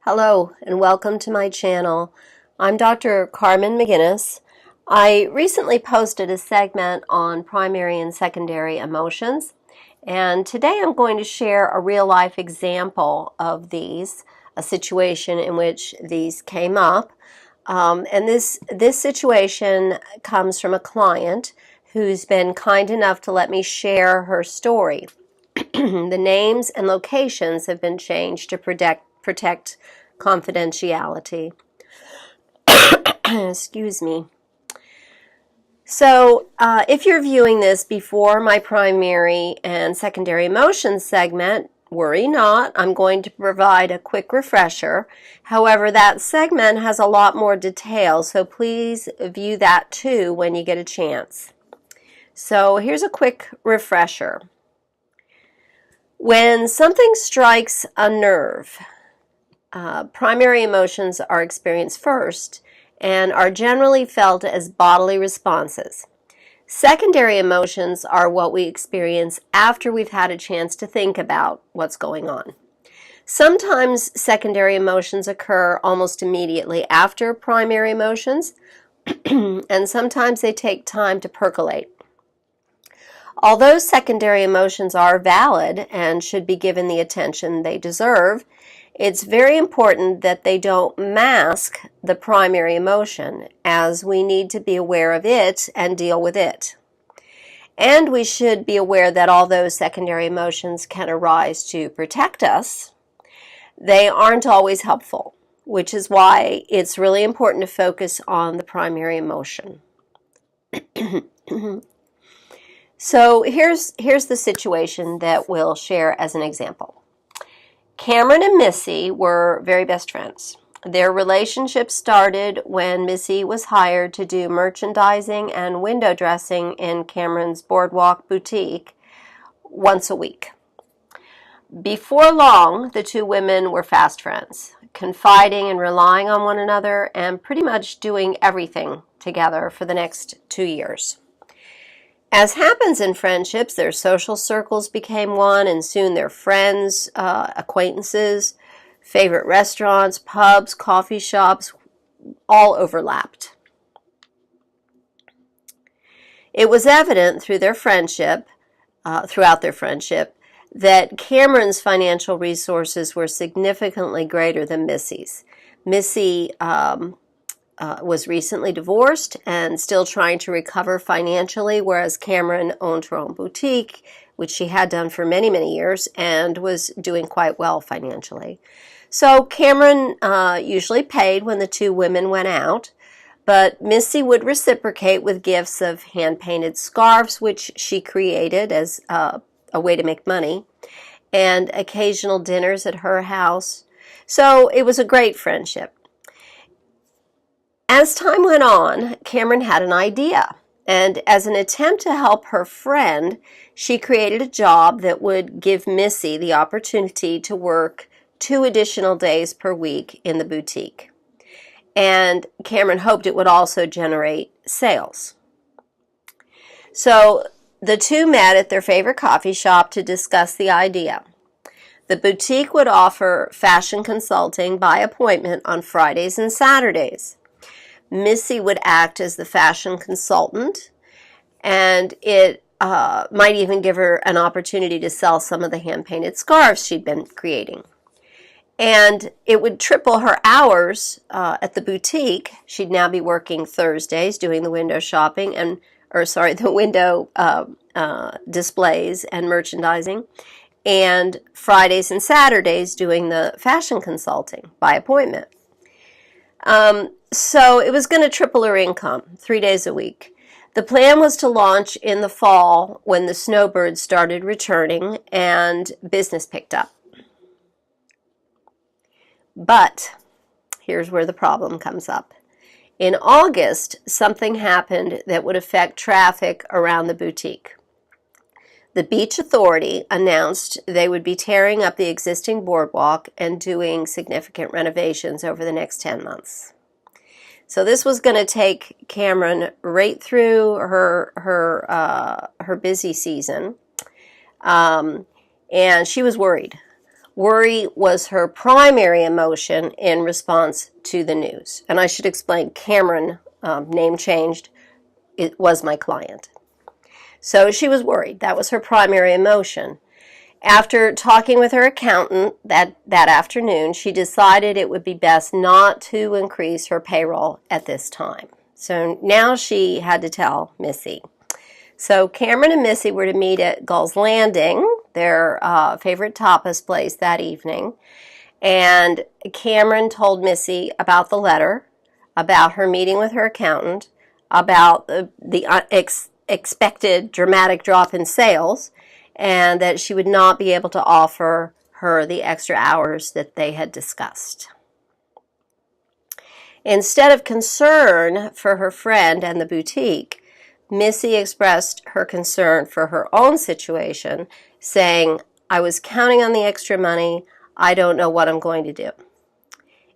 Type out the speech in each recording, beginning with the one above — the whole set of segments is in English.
Hello and welcome to my channel. I'm Dr. Carmen McGuinness. I recently posted a segment on primary and secondary emotions, and today I'm going to share a real-life example of these, a situation in which these came up. And this situation comes from a client who's been kind enough to let me share her story. The names and locations have been changed to protect confidentiality. Excuse me. So if you're viewing this before my primary and secondary emotions segment, worry not. I'm going to provide a quick refresher. However, that segment has a lot more detail, so please view that too when you get a chance. So here's a quick refresher. When something strikes a nerve, primary emotions are experienced first and are generally felt as bodily responses. Secondary emotions are what we experience after we've had a chance to think about what's going on. Sometimes secondary emotions occur almost immediately after primary emotions, and sometimes they take time to percolate. Although secondary emotions are valid and should be given the attention they deserve, it's very important that they don't mask the primary emotion, as we need to be aware of it and deal with it. And we should be aware that although secondary emotions can arise to protect us, they aren't always helpful, which is why it's really important to focus on the primary emotion. So here's the situation that we'll share as an example. Cameron and Missy were very best friends. Their relationship started when Missy was hired to do merchandising and window dressing in Cameron's Boardwalk boutique once a week. Before long, the two women were fast friends, confiding and relying on one another and pretty much doing everything together for the next 2 years. As happens in friendships, their social circles became one, and soon their friends, acquaintances, favorite restaurants, pubs, coffee shops, all overlapped. It was evident throughout their friendship, that Cameron's financial resources were significantly greater than Missy's. Missy was recently divorced and still trying to recover financially, whereas Cameron owned her own boutique, which she had done for many, many years, and was doing quite well financially. So Cameron usually paid when the two women went out, but Missy would reciprocate with gifts of hand-painted scarves, which she created as a way to make money, and occasional dinners at her house. So it was a great friendship. As time went on, Cameron had an idea, and as an attempt to help her friend, she created a job that would give Missy the opportunity to work 2 additional days per week in the boutique. And Cameron hoped it would also generate sales. So the two met at their favorite coffee shop to discuss the idea. The boutique would offer fashion consulting by appointment on Fridays and Saturdays. Missy would act as the fashion consultant, and it might even give her an opportunity to sell some of the hand-painted scarves she'd been creating. And it would triple her hours at the boutique. She'd now be working Thursdays doing the window shopping the window displays and merchandising, and Fridays and Saturdays doing the fashion consulting by appointment. So it was going to triple her income, 3 days a week. The plan was to launch in the fall when the snowbirds started returning and business picked up. But here's where the problem comes up. In August, something happened that would affect traffic around the boutique. The beach authority announced they would be tearing up the existing boardwalk and doing significant renovations over the next 10 months. So this was going to take Cameron right through her busy season, and she was worried. Worry was her primary emotion in response to the news. And I should explain, Cameron, name changed, it was my client. So she was worried. That was her primary emotion. After talking with her accountant that afternoon, she decided it would be best not to increase her payroll at this time. So now she had to tell Missy. So Cameron and Missy were to meet at Gull's Landing, their favorite tapas place, that evening. And Cameron told Missy about the letter, about her meeting with her accountant, about the expected dramatic drop in sales, and that she would not be able to offer her the extra hours that they had discussed. Instead of concern for her friend and the boutique, Missy expressed her concern for her own situation, saying, "I was counting on the extra money. I don't know what I'm going to do."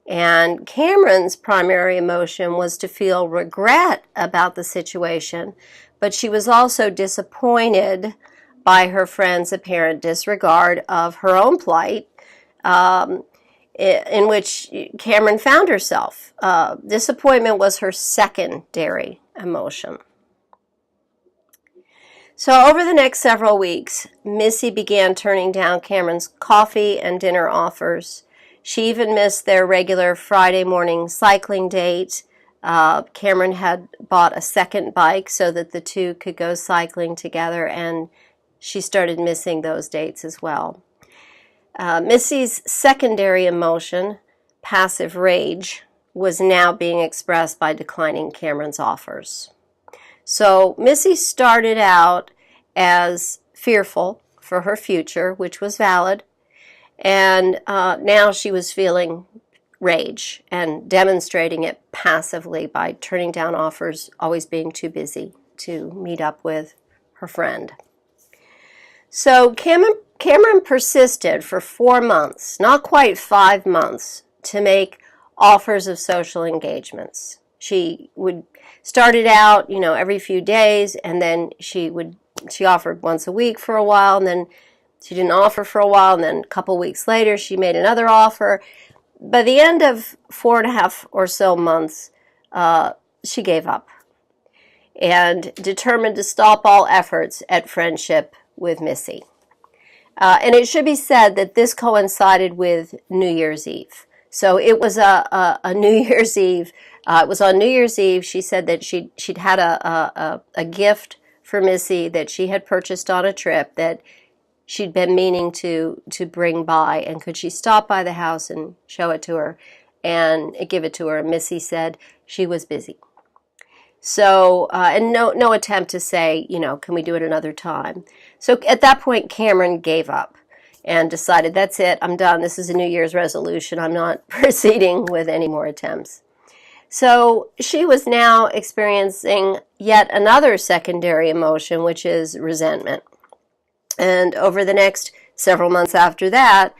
And Cameron's primary emotion was to feel regret about the situation, but she was also disappointed by her friend's apparent disregard of her own plight, in which Cameron found herself. Disappointment was her secondary emotion. So over the next several weeks, Missy began turning down Cameron's coffee and dinner offers. She even missed their regular Friday morning cycling date. Cameron had bought a second bike so that the two could go cycling together, and she started missing those dates as well. Missy's secondary emotion, passive rage, was now being expressed by declining Cameron's offers. So Missy started out as fearful for her future, which was valid, and now she was feeling rage and demonstrating it passively by turning down offers, always being too busy to meet up with her friend. So Cameron persisted for 4 months, not quite 5 months, to make offers of social engagements. She would started out, every few days, and then she offered once a week for a while, and then she didn't offer for a while, and then a couple weeks later she made another offer. By the end of 4.5 or so months, she gave up and determined to stop all efforts at friendship with Missy. And it should be said that this coincided with New Year's Eve. So it was a New Year's Eve. It was on New Year's Eve. She said that she'd had a gift for Missy that she had purchased on a trip that she'd been meaning to bring by, and could she stop by the house and show it to her and give it to her? And Missy said she was busy. So, and no attempt to say, can we do it another time? So at that point, Cameron gave up and decided, that's it, I'm done. This is a New Year's resolution. I'm not proceeding with any more attempts. So she was now experiencing yet another secondary emotion, which is resentment. And over the next several months after that,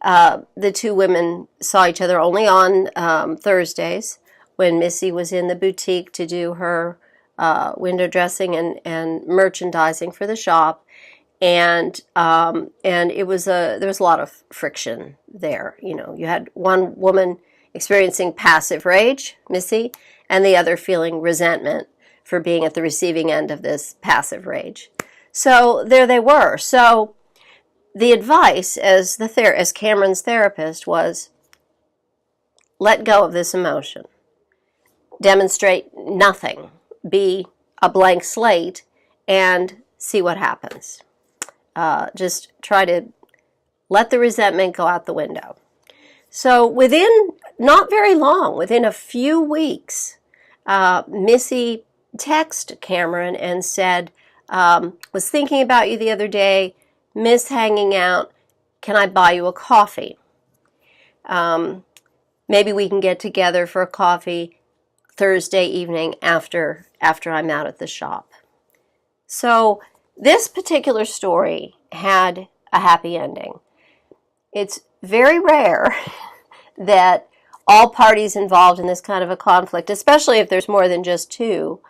the two women saw each other only on Thursdays, when Missy was in the boutique to do her window dressing and merchandising for the shop. And it was there was a lot of friction there. You had one woman experiencing passive rage, Missy, and the other feeling resentment for being at the receiving end of this passive rage. So there they were. So the advice as Cameron's therapist was, let go of this emotion. Demonstrate nothing. Be a blank slate and see what happens. Just try to let the resentment go out the window. So within not very long, within a few weeks, Missy texted Cameron and said, was thinking about you the other day, miss hanging out, can I buy you a coffee? Maybe we can get together for a coffee Thursday evening after I'm out at the shop. So this particular story had a happy ending. It's very rare that all parties involved in this kind of a conflict, especially if there's more than just two,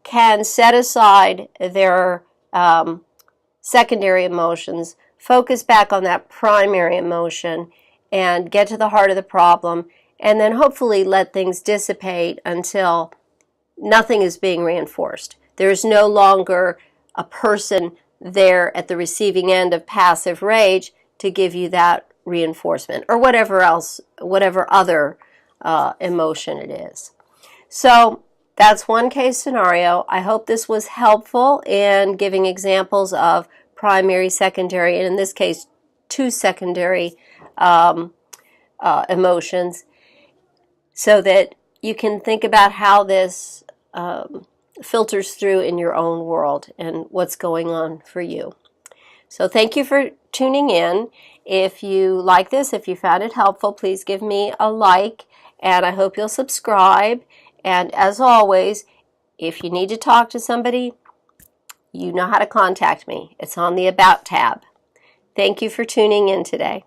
can set aside their secondary emotions focus back on that primary emotion and get to the heart of the problem, and then hopefully let things dissipate until nothing is being reinforced. There's no longer a person there at the receiving end of passive rage to give you that reinforcement, or whatever else, whatever other emotion it is. So that's one case scenario. I hope this was helpful in giving examples of primary, secondary, and in this case, two secondary emotions, so that you can think about how this filters through in your own world and what's going on for you. So thank you for tuning in. If you like this, if you found it helpful, please give me a like, and I hope you'll subscribe. And as always, if you need to talk to somebody, you know how to contact me. It's on the About tab. Thank you for tuning in today.